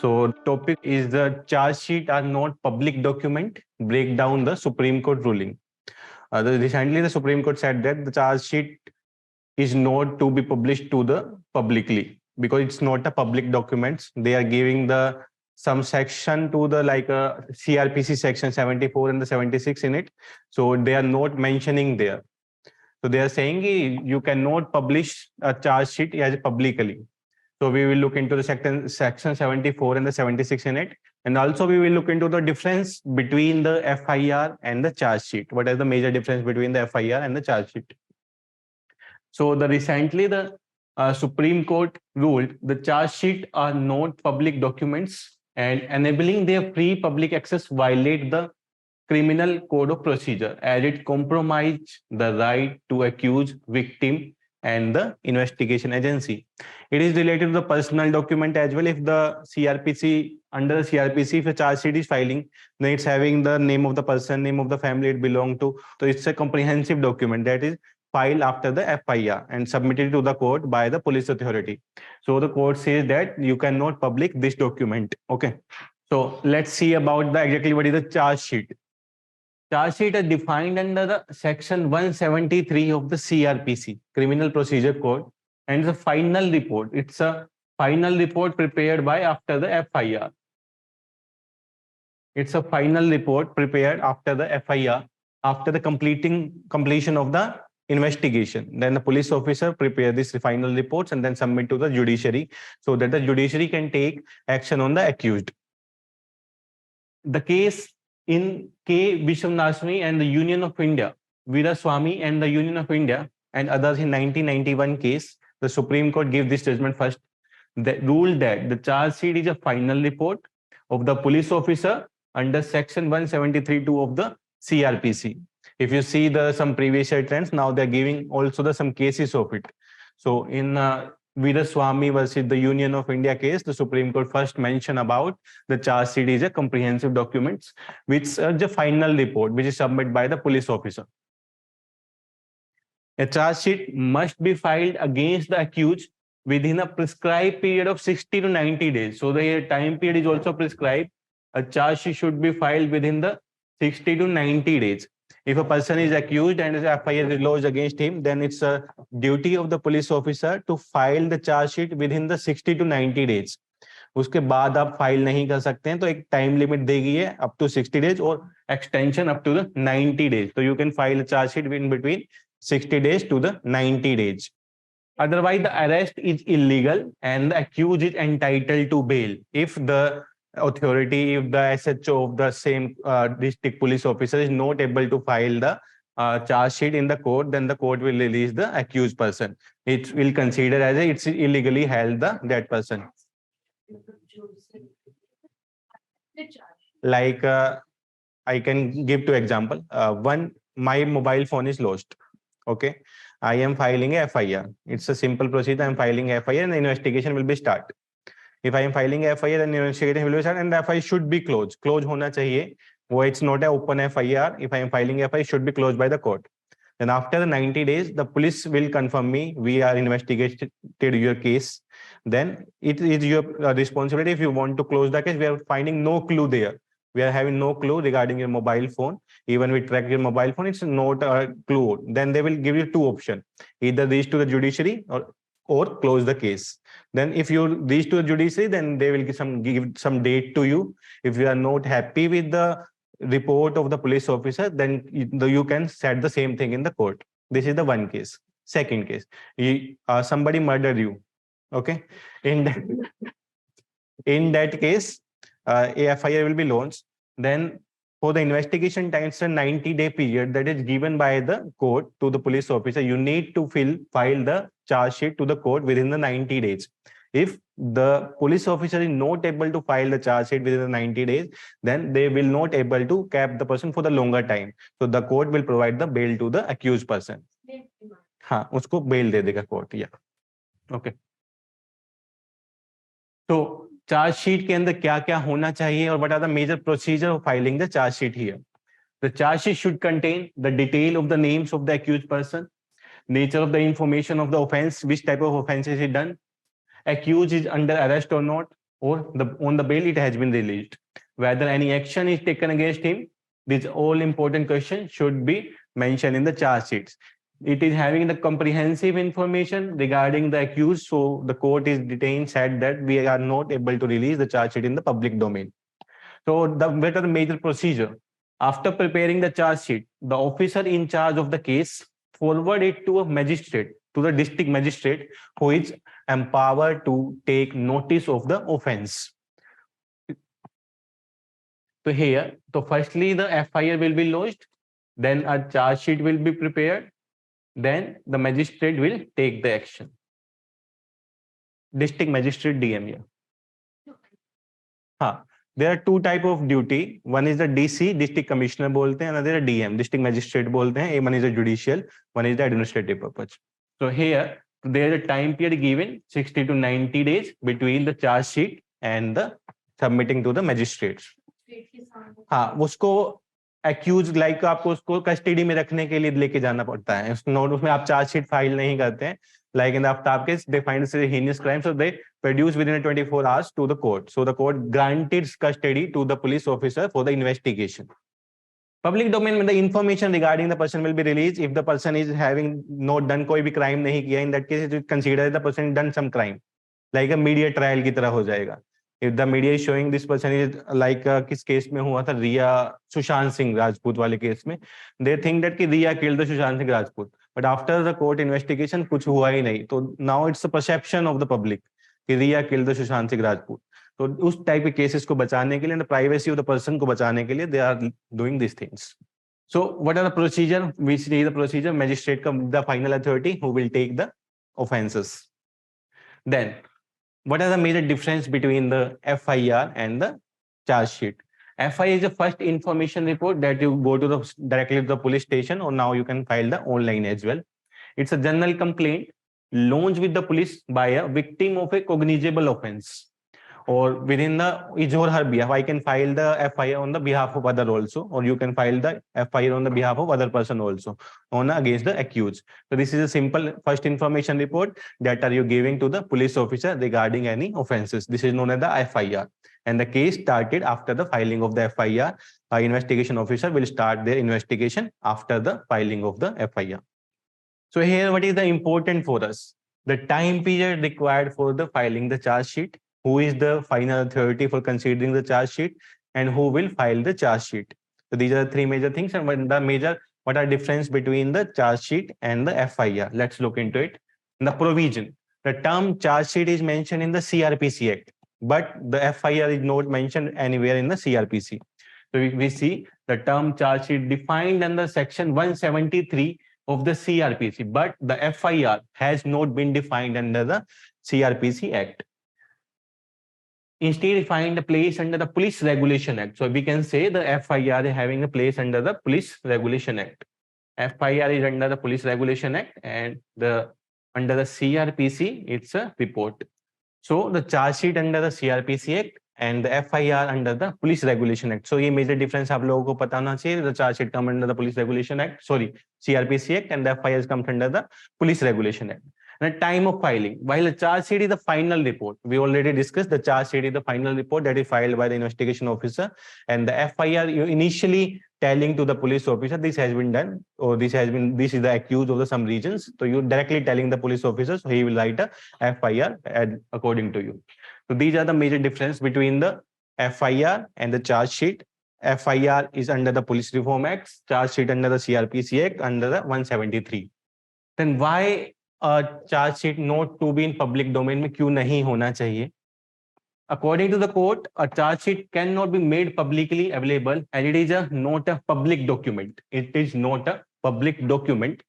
So topic is the charge sheet are not public document, break down the Supreme Court ruling. Recently the Supreme Court said that the charge sheet is not to be published to the publicly because it's not a public document. They are giving the some section to the like a CrPC section 74 and the 76 in it. So they are not mentioning there. So they are saying you cannot publish a charge sheet as publicly. So we will look into the section 74 and the 76 in it. And also we will look into the difference between the FIR and the charge sheet. What is the major difference between the FIR and the charge sheet? So recently the Supreme Court ruled the charge sheet are not public documents and enabling their free public access violate the criminal code of procedure as it compromise the right to accuse victim and the investigation agency. It is related to the personal document as well. If the CrPC, under the CrPC, if a charge sheet is filing, then it's having the name of the person, name of the family it belongs to. So it's a comprehensive document that is filed after the FIR and submitted to the court by the police authority. So the court says that you cannot publish this document. Okay. So let's see about the exactly what is the charge sheet. Charge sheet is defined under the section 173 of the CrPC, Criminal Procedure Code, and the final report. It's a final report prepared by after the FIR. It's a final report prepared after the FIR, after the completion of the investigation. Then the police officer prepare this final reports and then submit to the judiciary so that the judiciary can take action on the accused. The case in K. Vishwanaswamy and the Union of India, Veeraswamy and the Union of India and others in 1991 case, the Supreme Court gave this judgment first. They ruled that the charge sheet is a final report of the police officer under section 173(2) of the CrPC. If you see some previous year trends, now they're giving also some cases of it. So in Veeraswamy versus the Union of India case, the Supreme Court first mentioned about the charge sheet is a comprehensive document, which is the final report, which is submitted by the police officer. A charge sheet must be filed against the accused within a prescribed period of 60 to 90 days. So the time period is also prescribed. A charge sheet should be filed within the 60 to 90 days. If a person is accused and FIR is lodged against him, then it's a duty of the police officer to file the charge sheet within the 60 to 90 days. उसके बाद आप file नहीं कर सकते हैं तो एक time limit दी गई है up to 60 days और extension up to the 90 days. So you can file a charge sheet in between 60 days to the 90 days. Otherwise, the arrest is illegal and the accused is entitled to bail if the authority, if the SHO of the same district police officer is not able to file the charge sheet in the court, then the court will release the accused person. It will consider as it's illegally held that person. Like I can give two example. One, my mobile phone is lost. Okay, I am filing a FIR. It's a simple procedure. I am filing a FIR and the investigation will be start. If I am filing a FIR, then investigation will be start and the FIR should be closed. Close होना चाहिए. It's not an open FIR. If I am filing a FIR, it should be closed by the court. Then after the 90 days, the police will confirm me. We are investigated your case. Then it is your responsibility. If you want to close the case, we are finding no clue there. We are having no clue regarding your mobile phone. Even we track your mobile phone, it's not a clue. Then they will give you two options. Either reach to the judiciary or close the case. Then if you reach to the judiciary, then they will give some date to you. If you are not happy with the report of the police officer, then you can set the same thing in the court. This is the one case. Second case, somebody murdered you. Okay. In that case, a FIR will be launched. Then for the investigation time, it's a 90-day period that is given by the court to the police officer. You need to file the charge sheet to the court within the 90 days. If the police officer is not able to file the charge sheet within the 90 days, then they will not able to cap the person for the longer time. So the court will provide the bail to the accused person. हाँ, उसको bail दे देगा court. Yeah. Okay. So charge sheet के अंदर क्या क्या होना चाहिए और what are the major procedure of filing the charge sheet here? The charge sheet should contain the detail of the names of the accused person, nature of the information of the offense, which type of offense is it done, accused is under arrest or not, or on the bail it has been released. Whether any action is taken against him, these all important questions should be mentioned in the charge sheets. It is having the comprehensive information regarding the accused, so the court is detained said that we are not able to release the charge sheet in the public domain. So what are the major procedure? After preparing the charge sheet, the officer in charge of the case forward it to a magistrate, to the district magistrate, who is empowered to take notice of the offense. So here, so firstly the FIR will be lodged, then a charge sheet will be prepared, then the magistrate will take the action. District magistrate DM here. हाँ, there are two type of duty. One is the DC, district commissioner बोलते हैं, another is DM, district magistrate बोलते हैं. One is the judicial, one is the administrative purpose. So here there is a time period given 60 to 90 days between the charge sheet and the submitting to the magistrates. हाँ, उसको accused like आपको उसको custody में रखने के लिए लेके जाना पड़ता है. नोट उसमें आप चार्ज शीट फाइल नहीं करते हैं. Like in the Aftab case, they find a heinous crime, so they produce within 24 hours to the court. So the court granted custody to the police officer for the investigation. Public domain में the information regarding the person will be released if the person is having not done कोई भी crime नहीं किया. In that case, it consider the person done some crime, like a media trial की तरह हो जाएगा. If the media is showing this person is like किस case में हुआ था, रिया सुशांत सिंह राजपूत वाले केस में, they think that कि रिया killed the Sushant Singh Rajput. But after the court investigation कुछ हुआ ही नहीं. तो now it's a perception of the public कि रिया killed the सुशांत सिंह राजपूत. तो उस टाइप के केसेस को बचाने के लिए, the privacy of the person को बचाने के लिए, they are doing these things. So what are the procedure? We see the procedure. Magistrate the final authority who will take the offenses. Then what are the major difference between the FIR and the charge sheet? FIR is the first information report that you go to the directly to the police station, or now you can file the online as well. It's a general complaint lodged with the police by a victim of a cognizable offense, or within the his or her behalf. I can file the FIR on the behalf of other also, or you can file the FIR on the behalf of other person also on against the accused. So this is a simple first information report that are you giving to the police officer regarding any offenses. This is known as the FIR. And the case started after the filing of the FIR. Investigation officer will start their investigation after the filing of the FIR. So here, what is the important for us? The time period required for the filing the charge sheet, who is the final authority for considering the charge sheet, and who will file the charge sheet. So these are the three major things. And what are difference between the charge sheet and the FIR? Let's look into it. The provision. The term charge sheet is mentioned in the CrPC Act, but the FIR is not mentioned anywhere in the CrPC. So we see the term charge sheet defined under section 173 of the CrPC, but the FIR has not been defined under the CrPC Act. Instead, find a place under the Police Regulation Act. So we can say the FIR is having a place under the Police Regulation Act. FIR is under the Police Regulation Act, and under the CrPC, it's a report. So the charge sheet under the CrPC Act and the FIR under the Police Regulation Act. So ये major difference आप लोगों को पता होना चाहिए. The charge sheet comes under the Police Regulation Act, CrPC Act, and the FIR comes under the Police Regulation Act. And the time of filing, while the charge sheet is the final report, we already discussed the charge sheet is the final report that is filed by the investigation officer, and the FIR you initially telling to the police officer this has been done, or this is the accused of some regions. So you directly telling the police officer, so he will write a FIR according to you. So these are the major difference between the FIR and the charge sheet. FIR is under the Police Reform Act, charge sheet under the CrPC Act under the 173. Then why a charge sheet not to be in public domain में क्यों नहीं होना चाहिए? According to the court, a charge sheet cannot be made publicly available, and it is not a public document. It is not a public document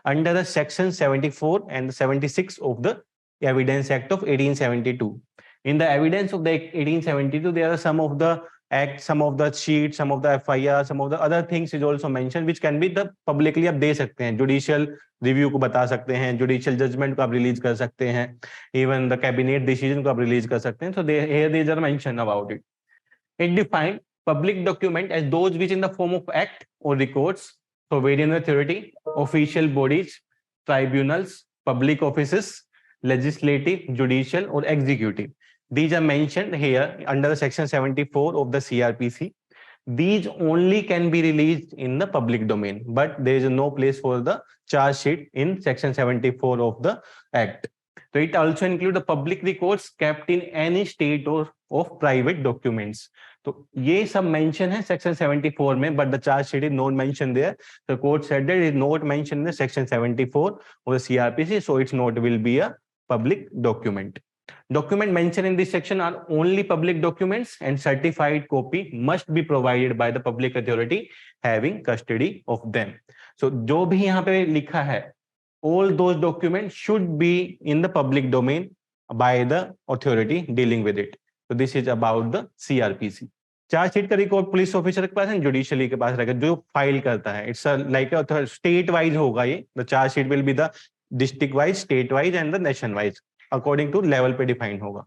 under the section 74 and 76 of the Evidence Act of 1872. In the evidence of the 1872, there are some of the act, some of the sheet, some of the FIR, some of the other things is also mentioned, which can be the publicly आप दे सकते हैं, judicial review को बता सकते हैं, judicial judgment को आप release कर सकते हैं, even the cabinet decision को आप release कर सकते हैं. So here these are mentioned about it. It defined public document as those which in the form of act or records, sovereign authority, official bodies, tribunals, public offices, legislative, judicial or executive. These are mentioned here under the section 74 of the CrPC. These only can be released in the public domain, but there is no place for the charge sheet in section 74 of the Act. So it also includes the public records kept in any state or of private documents. तो ये सब mention है section 74 में, but the charge sheet is not mentioned there. The court said that it is not mentioned in the section 74 of the CrPC, so it's not will be a public document. Document mentioned in this section are only public documents, and certified copy must be provided by the public authority having custody of them. So जो भी यहाँ पे लिखा है, all those documents should be in the public domain by the authority dealing with it. So this is about the CrPC. Chargesheet का record police officer के पास है, judiciary के पास रहेगा जो फाइल करता है. इट्स लाइक स्टेट वाइज होगा ये. The chargesheet will be the district wise, state wise and the nation wise according to level पे डिफाइन होगा.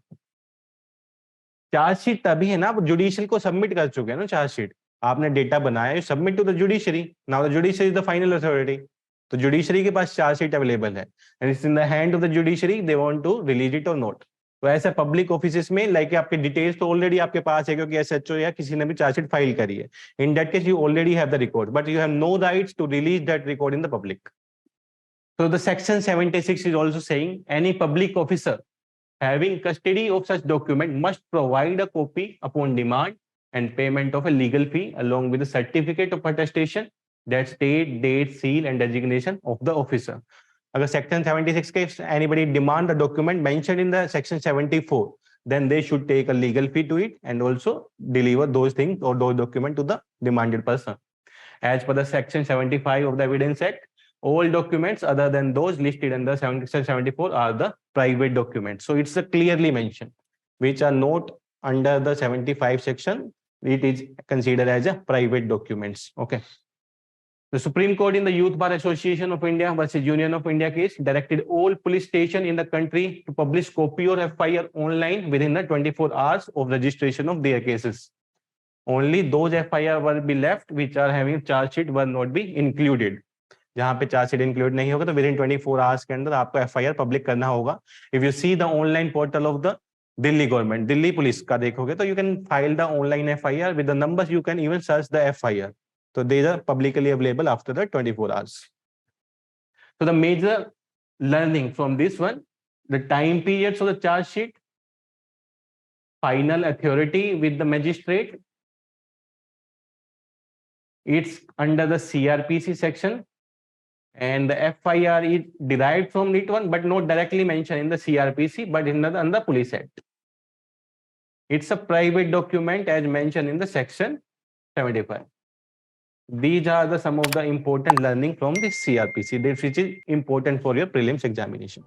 चार्जशीट तभी है ना, आप जुडिशरी को सबमिट कर चुके हैं ना. चार्जशीट आपने डेटा बनाया, you submit to the judiciary. Now the judiciary is the final authority. तो जुडिशरी के पास चार्जशीट अवेलेबल है and it's in the hand of the judiciary, they want to release it or not. तो ऐसा public office में like आपके details तो already आपके पास है क्योंकि एसएचओ या किसी ने भी चार्जशीट फाइल करी है. In that case you already have the record, but you have no rights to release that record in the public. So the section 76 is also saying any public officer having custody of such document must provide a copy upon demand and payment of a legal fee along with a certificate of attestation that state date, seal and designation of the officer. अगर section 76 के anybody demand the document mentioned in the section 74, then they should take a legal fee to it and also deliver those things or those documents to the demanded person. As per the section 75 of the Evidence Act, all documents other than those listed under section 74 are the private documents. So it's clearly mentioned which are not under the 75 section, it is considered as a private documents. Okay. The Supreme Court in the Youth Bar Association of India versus Union of India case directed all police stations in the country to publish copy or FIR online within the 24 hours of registration of their cases. Only those FIR will be left which are having charge sheet will not be included. जहां पे charge sheet include नहीं होगा तो with in 24 hours के अंदर आपको FIR public करना होगा. If you see the online portal of the Delhi government, Delhi police का देखोगे तो you can file the online FIR with the numbers, you can even search the FIR. तो they are publicly available after the 24 hours. So the major learning from this one, the time periods of the charge sheet, final authority with the magistrate, it's under the CrPC section, and the FIR is derived from it one, but not directly mentioned in the CrPC, but in the Police Act. It's a private document as mentioned in the section 75. These are the some of the important learning from the CrPC, which is important for your prelims examination.